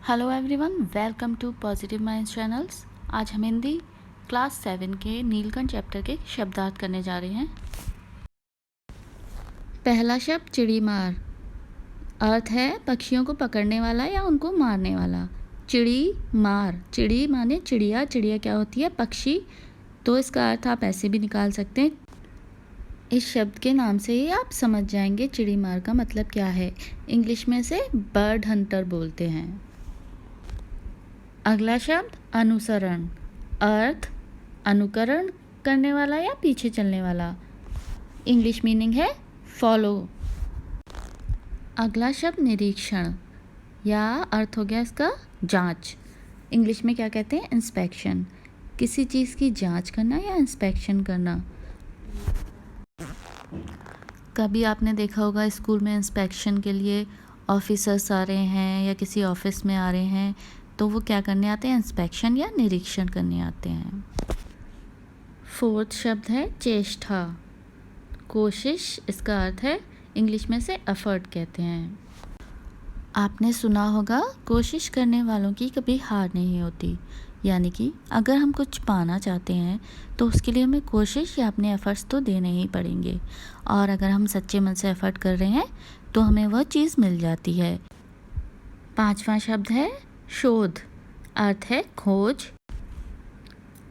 Hello everyone, welcome to positive mind channels. आज हम Hindi class 7 के नीलकंठ चैप्टर के शब्दार्थ करने जा रहे हैं। पहला शब्द चिड़ी मार। अर्थ है पक्षियों को पकड़ने वाला या उनको मारने वाला। चिड़ी मार, चिड़ी माने चिड़िया। चिड़िया क्या होती है? पक्षी। तो इसका अर्थ आप ऐसे भी निकाल सकते हैं। इस शब्द के नाम से ही आप समझ जाएंगे चिड़ी मार का मतलब क्या है। इंग्लिश में इसे बर्ड हंटर बोलते हैं। अगला शब्द अनुसरण। अर्थ अनुकरण करने वाला या पीछे चलने वाला। इंग्लिश मीनिंग है फॉलो। अगला शब्द निरीक्षण या अर्थ हो गया इसका जांच। इंग्लिश में क्या कहते हैं? इंस्पेक्शन। किसी चीज़ की जांच करना या इंस्पेक्शन करना। कभी आपने देखा होगा स्कूल में इंस्पेक्शन के लिए ऑफिसर्स आ रहे हैं या किसी ऑफिस में आ रहे हैं, तो वो क्या करने आते हैं? इंस्पेक्शन या निरीक्षण करने आते हैं। फोर्थ शब्द है चेष्टा, कोशिश। इसका अर्थ है इंग्लिश में से एफर्ट कहते हैं। आपने सुना होगा कोशिश करने वालों की कभी हार नहीं होती। यानी कि अगर हम कुछ पाना चाहते हैं तो उसके लिए हमें कोशिश या अपने एफर्ट्स तो देने ही पड़ेंगे, और अगर हम सच्चे मन से एफर्ट कर रहे हैं तो हमें वह चीज़ मिल जाती है। पांचवा शब्द है शोध। अर्थ है खोज,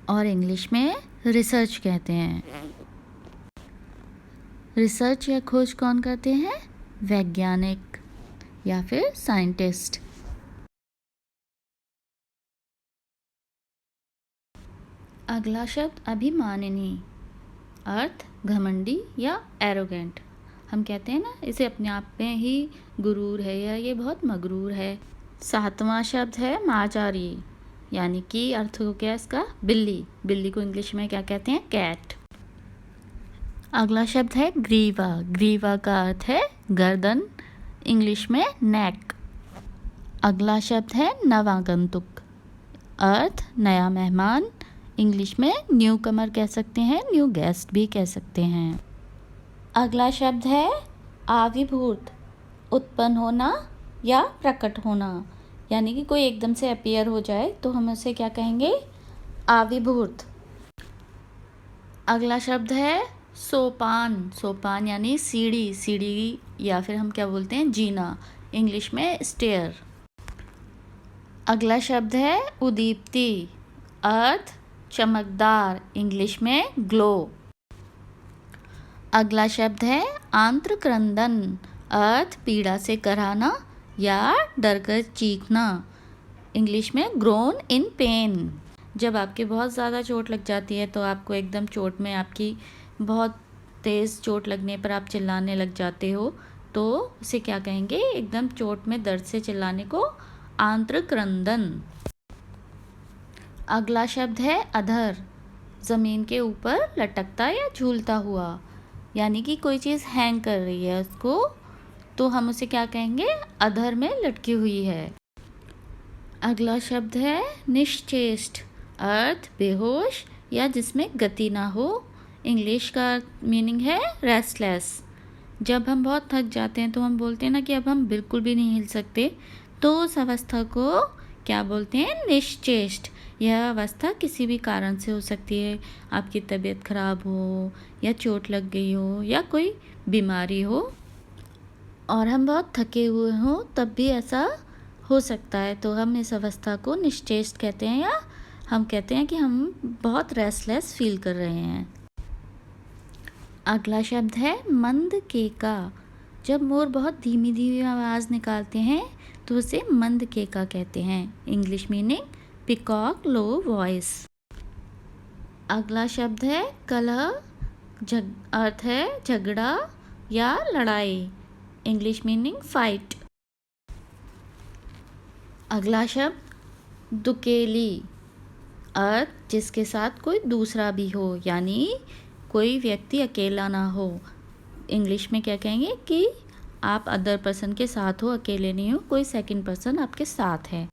और इंग्लिश में रिसर्च कहते हैं। रिसर्च या खोज कौन करते हैं? वैज्ञानिक या फिर साइंटिस्ट। अगला शब्द अभिमानिनी। अर्थ घमंडी या एरोगेंट। हम कहते हैं ना, इसे अपने आप में ही गुरूर है या ये बहुत मगरूर है। सातवां शब्द है माचारी, यानी कि अर्थ हो गया इसका बिल्ली। बिल्ली को इंग्लिश में क्या कहते हैं? कैट। अगला शब्द है ग्रीवा। ग्रीवा का अर्थ है गर्दन, इंग्लिश में नेक। अगला शब्द है नवागंतुक। अर्थ नया मेहमान, इंग्लिश में न्यू कमर कह सकते हैं, न्यू गेस्ट भी कह सकते हैं। अगला शब्द है आविर्भूत। उत्पन्न होना या प्रकट होना, यानी कि कोई एकदम से अपीयर हो जाए तो हम उसे क्या कहेंगे? आविर्भूत। अगला शब्द है सोपान। सोपान यानी सीढ़ी। सीढ़ी या फिर हम क्या बोलते हैं? जीना, इंग्लिश में स्टेयर। अगला शब्द है उदीप्ति। अर्थ चमकदार, इंग्लिश में ग्लो। अगला शब्द है आंत्र क्रंदन। अर्थ पीड़ा से कराहना या डर कर चीखना, इंग्लिश में ग्रोन इन पेन। जब आपके बहुत ज़्यादा चोट लग जाती है तो आपको एकदम चोट में, आपकी बहुत तेज़ चोट लगने पर आप चिल्लाने लग जाते हो, तो उसे क्या कहेंगे? एकदम चोट में दर्द से चिल्लाने को आंत्र क्रंदन। अगला शब्द है अधर। ज़मीन के ऊपर लटकता या झूलता हुआ, यानी कि कोई चीज़ हैंग कर रही है उसको, तो हम उसे क्या कहेंगे? अधर में लटकी हुई है। अगला शब्द है निश्चेष्ट। अर्थ बेहोश या जिसमें गति ना हो, इंग्लिश का मीनिंग है रेस्टलेस। जब हम बहुत थक जाते हैं तो हम बोलते हैं ना कि अब हम बिल्कुल भी नहीं हिल सकते, तो उस अवस्था को क्या बोलते हैं? निश्चेष्ट। यह अवस्था किसी भी कारण से हो सकती है। आपकी तबीयत खराब हो या चोट लग गई हो या कोई बीमारी हो और हम बहुत थके हुए हों, तब भी ऐसा हो सकता है, तो हम इस अवस्था को निश्चेष्ट कहते हैं, या हम कहते हैं कि हम बहुत रेस्टलेस फील कर रहे हैं। अगला शब्द है मंद केका। जब मोर बहुत धीमी धीमी आवाज़ निकालते हैं तो उसे मंद केका कहते हैं, English meaning peacock low voice. अगला शब्द है कलह। अर्थ है झगड़ा या लड़ाई, इंग्लिश मीनिंग फाइट। अगला शब्द दुकेली। अर्थ जिसके साथ कोई दूसरा भी हो, यानी कोई व्यक्ति अकेला ना हो, इंग्लिश में क्या कहेंगे? कि आप अदर पर्सन के साथ हो, अकेले नहीं हो, कोई सेकंड पर्सन आपके साथ है।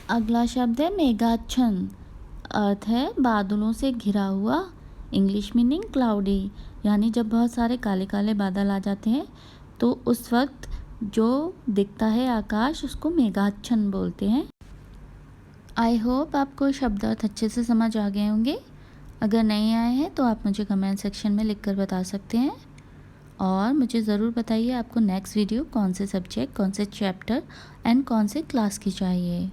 अगला शब्द है मेघाच्छन्न। अर्थ है बादलों से घिरा हुआ, इंग्लिश मीनिंग क्लाउडी, यानी जब बहुत सारे काले काले बादल आ जाते हैं तो उस वक्त जो दिखता है आकाश उसको मेघाच्छन्न बोलते हैं। आई होप आपको शब्द अर्थ अच्छे से समझ आ गए होंगे। अगर नहीं आए हैं तो आप मुझे कमेंट सेक्शन में लिखकर बता सकते हैं। और मुझे ज़रूर बताइए आपको नेक्स्ट वीडियो कौन से सब्जेक्ट, कौन से चैप्टर एंड कौन से क्लास की चाहिए।